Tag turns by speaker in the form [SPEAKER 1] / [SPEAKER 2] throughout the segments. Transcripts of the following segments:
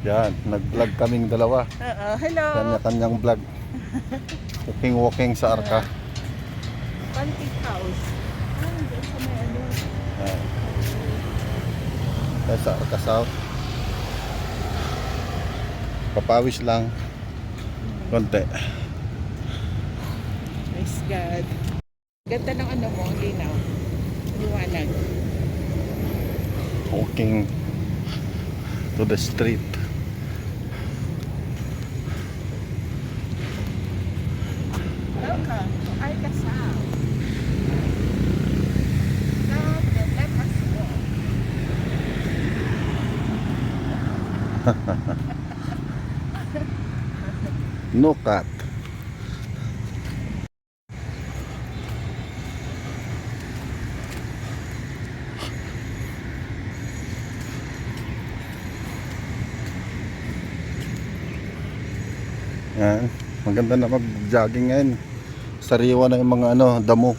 [SPEAKER 1] Yan, nag-vlog kaming dalawa.
[SPEAKER 2] Hello.
[SPEAKER 1] Kanya-kanyang vlog. Walking sa Arca.
[SPEAKER 2] Pancake house. Diyan sa may ano.
[SPEAKER 1] Yan. Tayo sa Arca South. Papawis lang. Konti.
[SPEAKER 2] Nice God. Ganda ng ano mo, linaw. Liwanag.
[SPEAKER 1] Walking to the street.
[SPEAKER 2] Welcome to Arca South. Now, let us walk.
[SPEAKER 1] No cut. Yan. Maganda na mag-jogging ngayon. Sariwa na yung mga damo.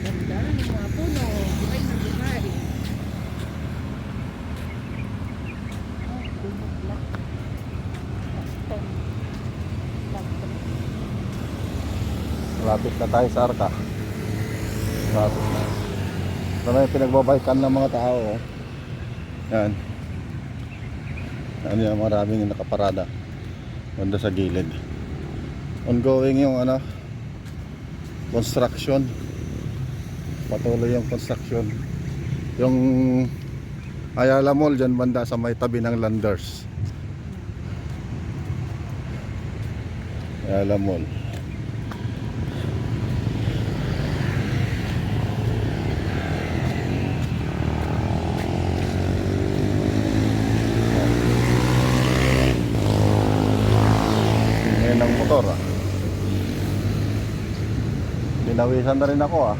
[SPEAKER 2] Ganda ng mga puno. Buhay na buhay. Bumugla.
[SPEAKER 1] Malapit na tayo sa Arca. Malapit na. Ito na yung pinagbabaykan ng mga tao. Yan. Ano yung maraming nakaparada. Banda sa gilid. Ongoing yung construction. Patuloy yung construction. Yung Ayala Mall dyan banda sa may tabi ng Landers. Ayala Mall. Ngayon ng motor Binawisan na rin ako
[SPEAKER 2] Oo.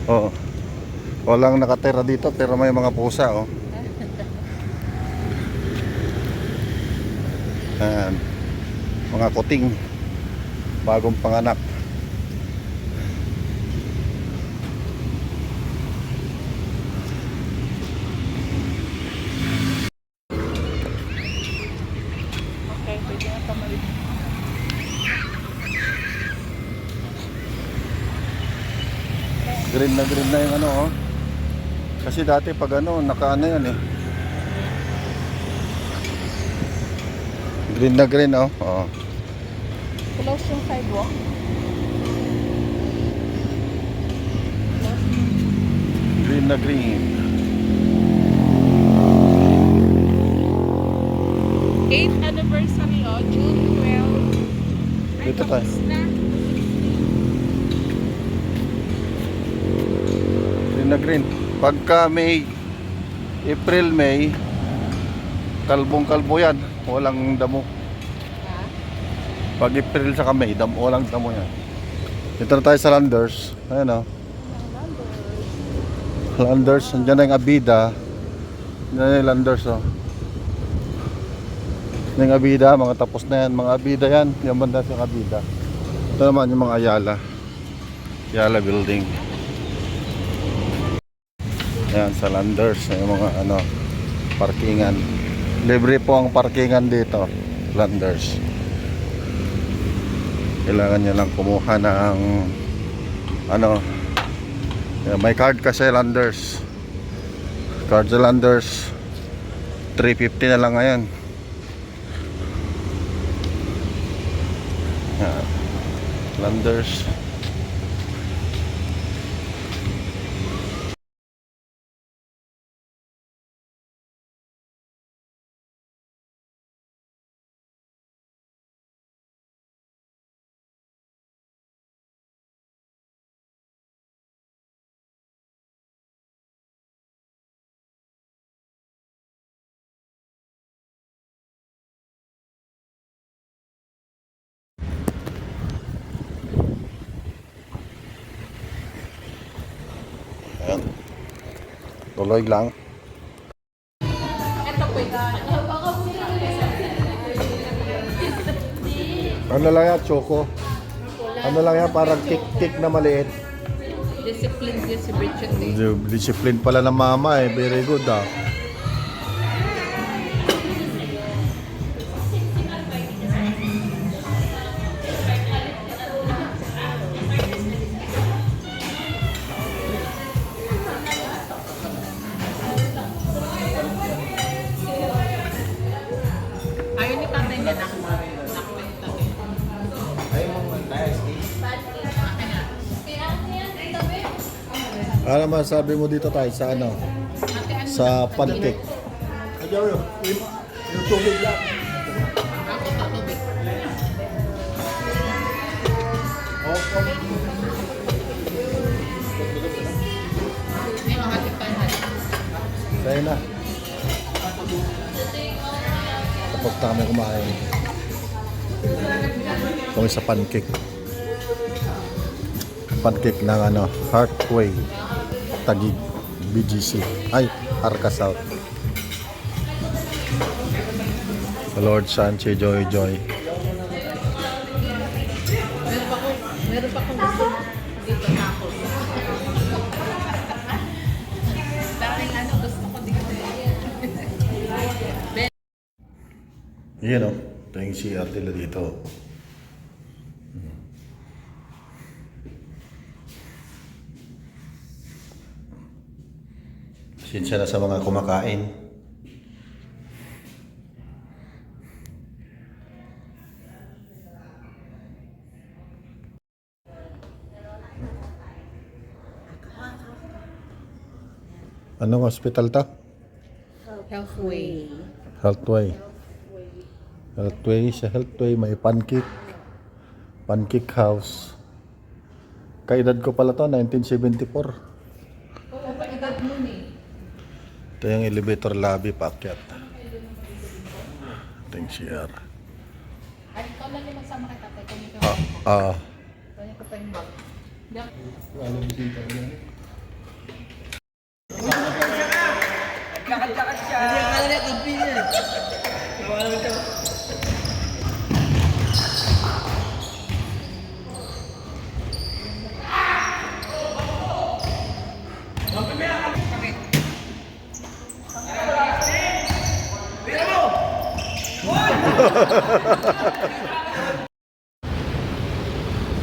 [SPEAKER 1] Oo. Walang nakatira dito pero may mga pusa Ayan. Mga kuting bagong panganak.
[SPEAKER 2] Okay, pwede na pamalit.
[SPEAKER 1] Green na yung Kasi dati pag nakaano yan Green na green Oo.
[SPEAKER 2] Close yung sidewalk.
[SPEAKER 1] Green na green.
[SPEAKER 2] 8th anniversary June 12. Ay,
[SPEAKER 1] Dito tayo.
[SPEAKER 2] tapos na.
[SPEAKER 1] Green na green. Pagka May, April, May, kalbong-kalbo yan. Walang damo.
[SPEAKER 2] Ha?
[SPEAKER 1] Pag April sa May, walang damo yan. Dito na tayo sa Landers. Ayan Landers. Nandiyan na yung Abida. Nandiyan na yung Landers Yung Abida, mga tapos na yan. Mga Abida yan. Yung banda sa Abida. Ito naman yung mga Ayala building. Ayan sa Landers. Yung mga parkingan. Libre po ang parkingan dito. Landers. Kailangan nyo lang kumuha ng may card kasi Landers. Card sa Landers 350 na lang ngayon. Landers. Ayan. Tuloy lang.
[SPEAKER 2] Ito po.
[SPEAKER 1] Ano lang yan, choco? Ano lang yan, parang tik-tik na maliit.
[SPEAKER 2] Discipline din si Bridget eh.
[SPEAKER 1] Discipline pala ng mama eh. Very good ah.
[SPEAKER 2] Ayaw ni tatay niya na. Nakwenta din.
[SPEAKER 1] Ano masabi mo dito tayo sa ano?
[SPEAKER 2] Ate, ano
[SPEAKER 1] Sa
[SPEAKER 2] na?
[SPEAKER 1] pancake. Yung tubig lang.
[SPEAKER 2] Ako tatubig. May mga tipahan.
[SPEAKER 1] Sa'yo na. Tapos na kami kumain. Ito sa pancake. Pancake ng ano, Heartway. Taguig, BGC. Ay, Arca South. Sa Lord Sanche, Joy Joy.
[SPEAKER 2] Meron pa kong gusto dito na ako. Daming ano gusto ko dito.
[SPEAKER 1] Yan o. Ito yung CR nila dito. Sinsya na sa mga kumakain. Anong hospital ta?
[SPEAKER 2] Healthway.
[SPEAKER 1] Healthway. Healthway, sa Healthway may pancake. Pancake house. Kaedad ko pala to, 1974.
[SPEAKER 2] Oo, paedad mo eh.
[SPEAKER 1] Ito yung elevator lobby paakyat. Ito yung CR.
[SPEAKER 2] Ay, ikaw lang yung magsama kay tatay. Kanya ka Kanya ko pa yung bag.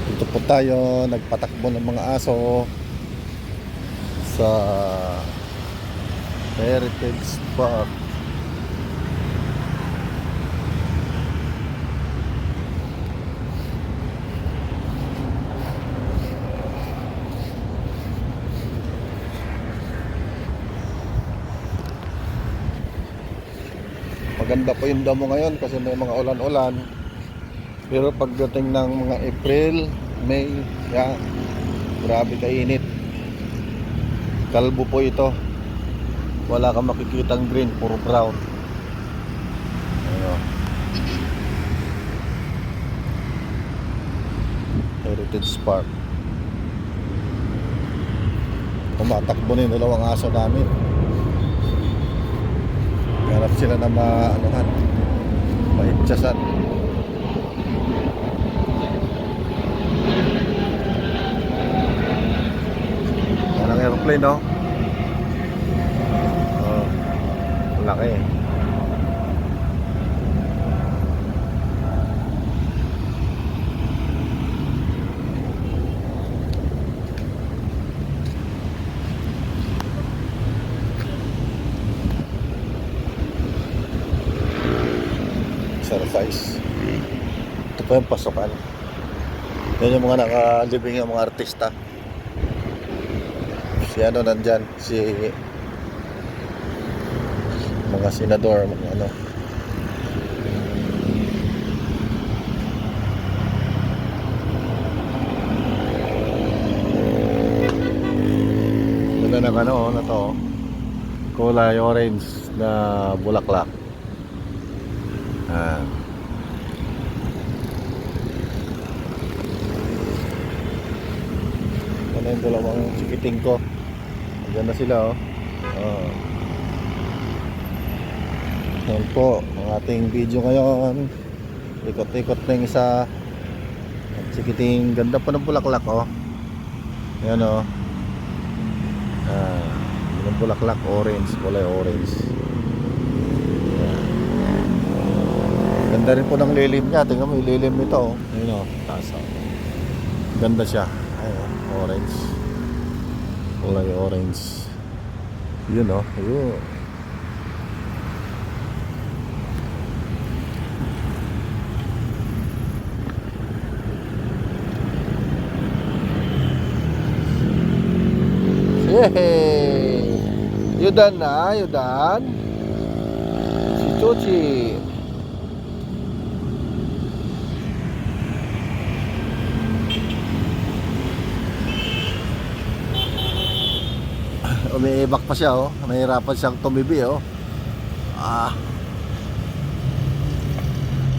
[SPEAKER 1] Dito po tayo, nagpatakbo ng mga aso sa Heritage Park. Maganda po yung damo ngayon kasi may mga ulan-ulan. Pero pagdating ng mga April, May, yan, grabe kainit. Kalbo po ito. Wala kang makikitang green, puro brown. Ayun. Heritage Park. Tumatakbo na yung dalawang aso namin. Hanap sila na maanuhan, maitsasan. Walang aeroplane, no? Oh, laki. Exercise. Ito pa yung pasukan. Yan yung mga nakalibing yung mga artista. Si ano nandyan, si mga senador, mga ano. Wala na ano na to, kulay orange na bulaklak. Ah. Ano yung dalawang chikiting ko. Diyan na sila, oh. Oh. Yan po ang ating video ngayon. Ikot-ikot na yung isa. At sikiting ganda pa ng bulaklak, oh. Yan, oh. Yung bulaklak, orange, kulay orange. Yan. Ganda rin po ng lilim niya. Tingnan mo yung lilim nito, oh. Ayun, oh. Taas, oh. Ganda siya. Ayun, orange. Kulay orange. Yun, oh. Yun. Yehey! Yudan na, Yudan. Si Chuchi. Umiibak pa siya, oh. Nahihirapan siyang tumibi, oh.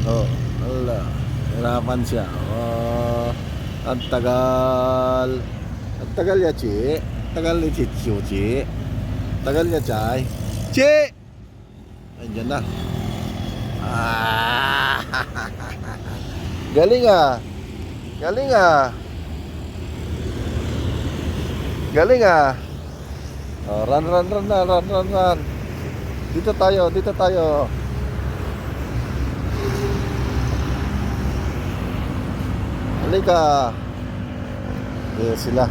[SPEAKER 1] Oh, ala. Hirapan siya. Oh, ang tagal. Ang tagal ya, Chi. Tagal ni Chuchi. Tagal niya, Chay. Chi! Andiyan na. Galing, ah. Galing, ah. Galing, ah. Oh, run na. Dito tayo. Halika. Ayan sila.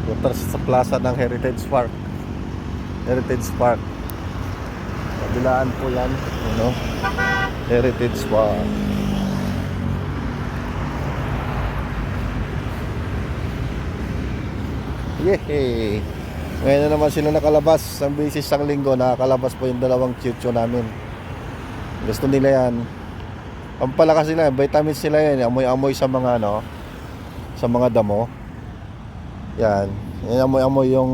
[SPEAKER 1] Punta sa plaza ng Heritage Park. Kabilaan po yan, ano? Heritage Park. Yehey! Ngayon na naman sila nakalabas. Ang bisis sang linggo, nakakalabas po yung dalawang chicho namin. Gusto nila yan. Pampalakas sila, vitamins sila yan. Amoy-amoy sa mga ano, sa mga damo. Yan. Yan amoy-amoy yung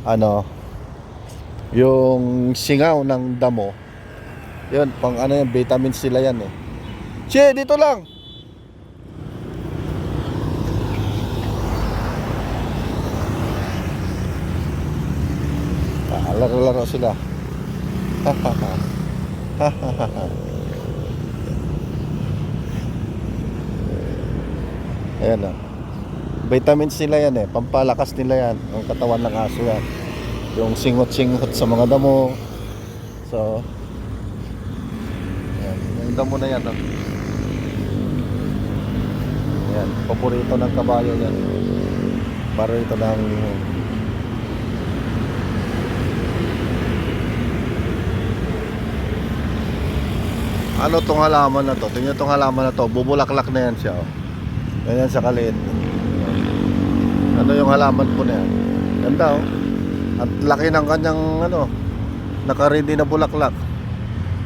[SPEAKER 1] ano, yung singaw ng damo. Yan, pang ano yan, vitamins sila yan eh. Che, dito lang! Laro-laro sila. Ayan o. Vitamins nila yan eh. Pampalakas nila yan. Ang katawan ng aso yan. Yung singot-singot sa mga damo. So, ayan. Yung damo na yan o. Ayan. Paborito ng kabayo yan. Paborito ng ano tong halaman na to? Tingnan tong halaman na to. Bubulaklak na yan siya. Oh. Ganyan sa kaliit. Ano yung halaman po na yan? Ganda, oh. At laki ng kanyang ano, naka-ready na bulaklak.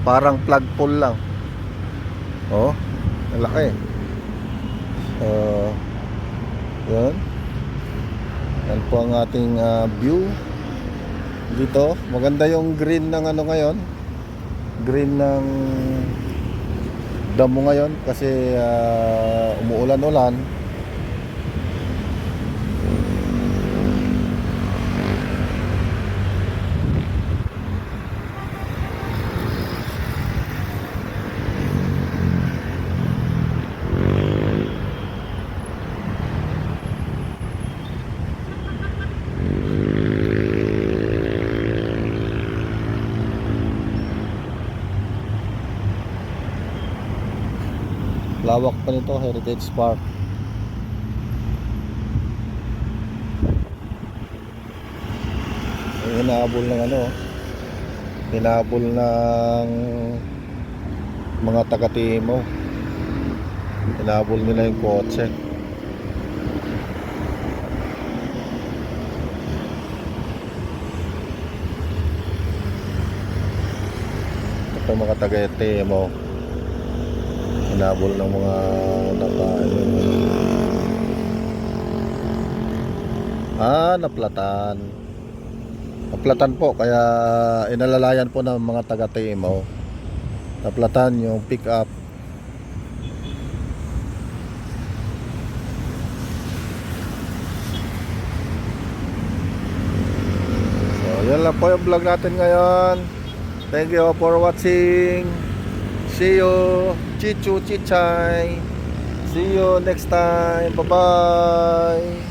[SPEAKER 1] Parang flagpole lang. Oh, ang laki. Yan. Yan po ang ating view dito. Maganda yung green ng ano ngayon. Green ng damo ngayon kasi umuulan-ulan. Lawak pa nito, Heritage Park. Hinahabol ng ano, hinahabol ng mga taga-Timo. Hinahabol nila yung kotse. Ito pa mga taga-Timo. Hinabol ng mga naplatan. Naplatan po, kaya inalalayan po ng mga taga-Timo. Naplatan yung pick up. So yan lang po yung vlog natin ngayon. Thank you for watching. See you, Chichu, Chichay. See you next time. Bye-bye.